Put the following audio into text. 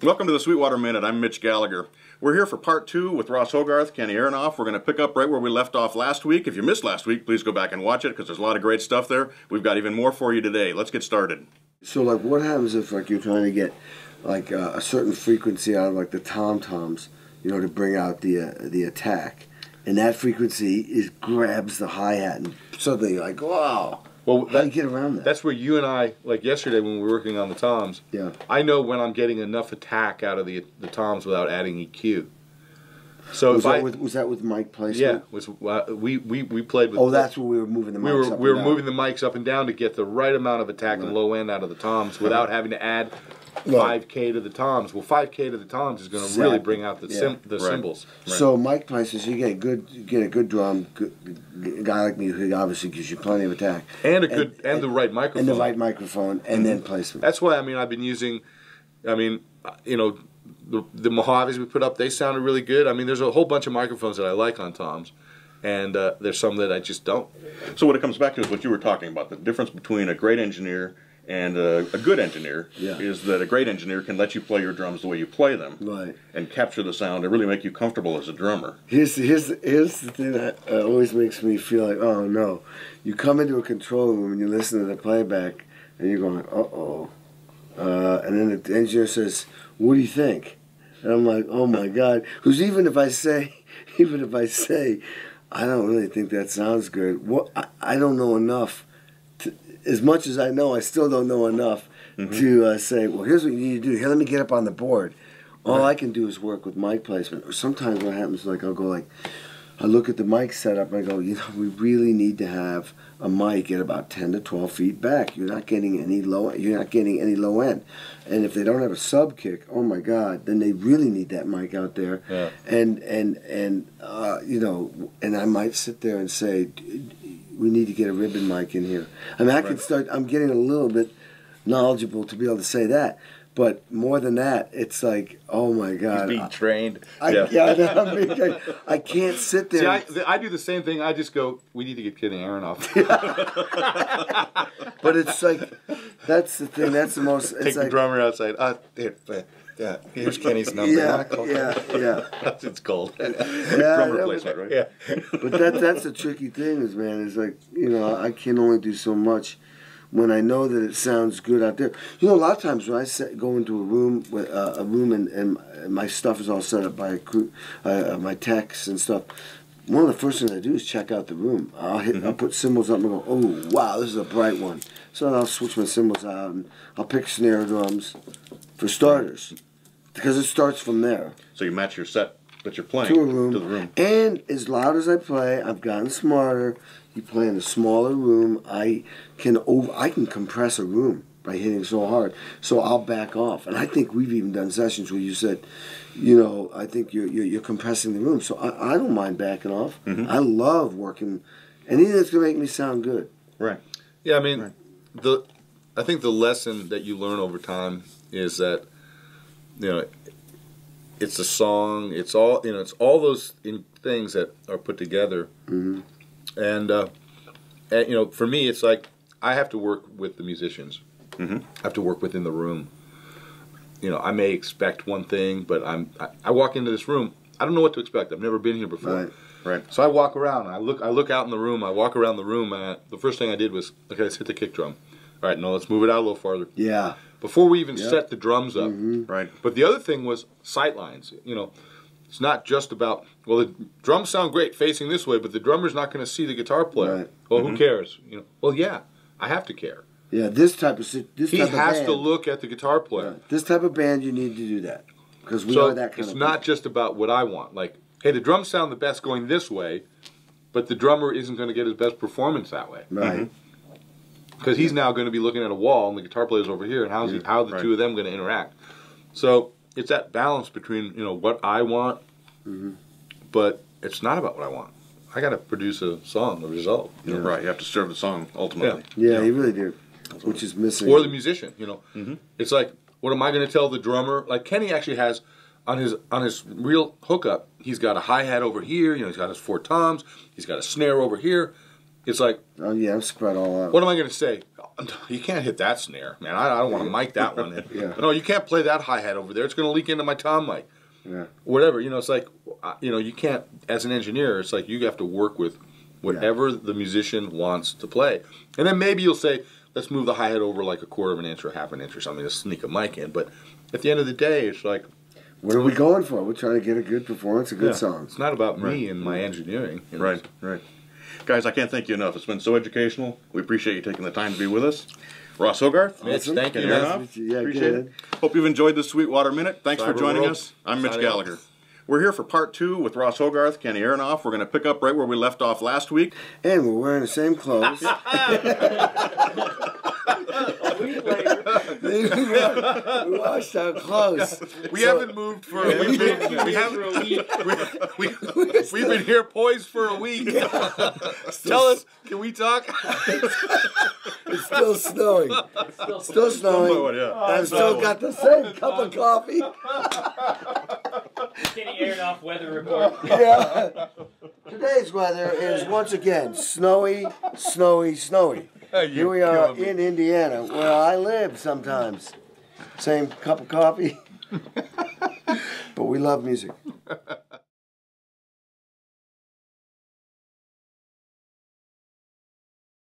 Welcome to the Sweetwater Minute. I'm Mitch Gallagher. We're here for part 2 with Ross Hogarth, Kenny Aronoff. We're going to pick up right where we left off last week. If you missed last week, please go back and watch it because there's a lot of great stuff there. We've got even more for you today. Let's get started. So, like, what happens if, like, you're trying to get, like, a certain frequency out of, like, the tom-toms, you know, to bring out the attack, and that frequency grabs the hi-hat, and suddenly you're like, wow. Well, how do you get around that? That's where you and I, like yesterday when we were working on the toms, yeah. I know when I'm getting enough attack out of the toms without adding EQ. So was that with mic placement? Yeah, we played with. Oh, that's where we were moving the mics we were moving the mics up and down to get the right amount of attack and low end out of the toms without having to add 5K to the toms. Well, 5K to the toms is going to really bring out the cymbals. Right. So mic placement, you get a good drum, a guy like me who obviously gives you plenty of attack, and the right microphone, and the right microphone, and then placement. That's why I've been using, you know. The Mojaves we put up, they sounded really good. I mean, there's a whole bunch of microphones that I like on toms, and there's some that I just don't. So what it comes back to is what you were talking about. The difference between a great engineer and a good engineer is that a great engineer can let you play your drums the way you play them, and capture the sound and really make you comfortable as a drummer. Here's the thing that always makes me feel like, oh no. You come into a control room and you listen to the playback, and you're going, uh-oh. And then the engineer says, what do you think? And I'm like, oh my God. Because even if I say, I don't really think that sounds good. I don't know enough. As much as I know, I still don't know enough to say, well, here's what you need to do. Here, let me get up on the board. All I can do is work with mic placement. Or sometimes what happens is, like, I'll go like, I look at the mic setup and I go, you know, we really need to have a mic at about 10 to 12 feet back. You're not getting any low end. And if they don't have a sub kick, oh my God, then they really need that mic out there. Yeah. And you know, and I might sit there and say, we need to get a ribbon mic in here. I mean, I'm getting a little bit knowledgeable to be able to say that. But more than that, it's like, oh my God. He's being trained. I'm being trained. I can't sit there. See, I do the same thing. I just go, we need to get Kenny Aronoff. But it's like, that's the thing. That's the most. Take the drummer outside. Yeah, here's Kenny's number. Yeah. It's cold. Drummer placement, right? Yeah. But that's the tricky thing is, man, is like, you know, I can only do so much when I know that it sounds good out there. You know, a lot of times when I go into a room and my stuff is all set up by my techs and stuff, one of the first things I do is check out the room. I'll put cymbals up and go, oh wow, this is a bright one. So then I'll switch my cymbals out and I'll pick snare drums for starters, because it starts from there. So you match your set that you're playing to the room. And as loud as I play, I've gotten smarter. You play in a smaller room, I can compress a room by hitting so hard. So I'll back off. And I think we've even done sessions where you said, you know, I think you're compressing the room. So I don't mind backing off. I love working anything that's gonna make me sound good. Right. Yeah, I mean, I think the lesson that you learn over time is that, you know, it's a song. It's all, you know, it's all those things that are put together. And you know, for me, it's like I have to work with the musicians. I have to work within the room. You know, I may expect one thing, but I walk into this room, I don't know what to expect. I've never been here before. Right. So I walk around. I look out in the room. I walk around the room. And the first thing I did was, okay, let's hit the kick drum. All right, no, let's move it out a little farther. Yeah. Before we even set the drums up. Right. But the other thing was sight lines. You know, it's not just about, well, the drums sound great facing this way, but the drummer's not going to see the guitar player. Right. Well, who cares? You know, well, yeah, I have to care. Yeah, this type of he has to look at the guitar player. Yeah. This type of band, you need to do that, because we are that kind of. It's not just about what I want. Like, hey, the drums sound the best going this way, but the drummer isn't going to get his best performance that way. Right. Because he's now going to be looking at a wall, and the guitar player's over here, and how are the two of them going to interact? So it's that balance between, you know, what I want, but it's not about what I want. I got to produce a song, a result. You know? Right, you have to serve the song ultimately. Yeah, you really do. Which is missing. Or the musician, you know. It's like, what am I going to tell the drummer? Like Kenny actually has on his real hookup, he's got a hi-hat over here, you know, he's got his 4 toms, he's got a snare over here. It's like, oh yeah, I'm spread all out. What am I going to say? you can't hit that snare, man. I don't want to mic that one. Yeah. No, you can't play that hi-hat over there. It's going to leak into my tom mic. Yeah. Whatever, it's like, you can't, as an engineer, it's like you have to work with whatever the musician wants to play. And then maybe you'll say, let's move the hi-hat over like a quarter of an inch or half an inch or something to sneak a mic in. But at the end of the day, it's like, what are we going for? We're trying to get a good performance, a good song. It's not about me and my engineering. Right. Guys, I can't thank you enough. It's been so educational. We appreciate you taking the time to be with us. Ross Hogarth. Mitch, thank you. Yeah, Appreciate it. Hope you've enjoyed this Sweetwater Minute. Thanks for joining us. I'm Mitch Signing off. Gallagher. We're here for part 2 with Ross Hogarth, Kenny Aronoff. We're going to pick up right where we left off last week. And we're wearing the same clothes. We washed our clothes. We haven't moved for we've been here poised for a week. Tell us, can we talk? It's still snowing. Still snowing. I've still got the same cup of coffee. Kenny Aronoff weather report. Yeah. Today's weather is once again snowy, snowy, snowy. Here we are in Indiana, where I live sometimes. Same cup of coffee. But we love music.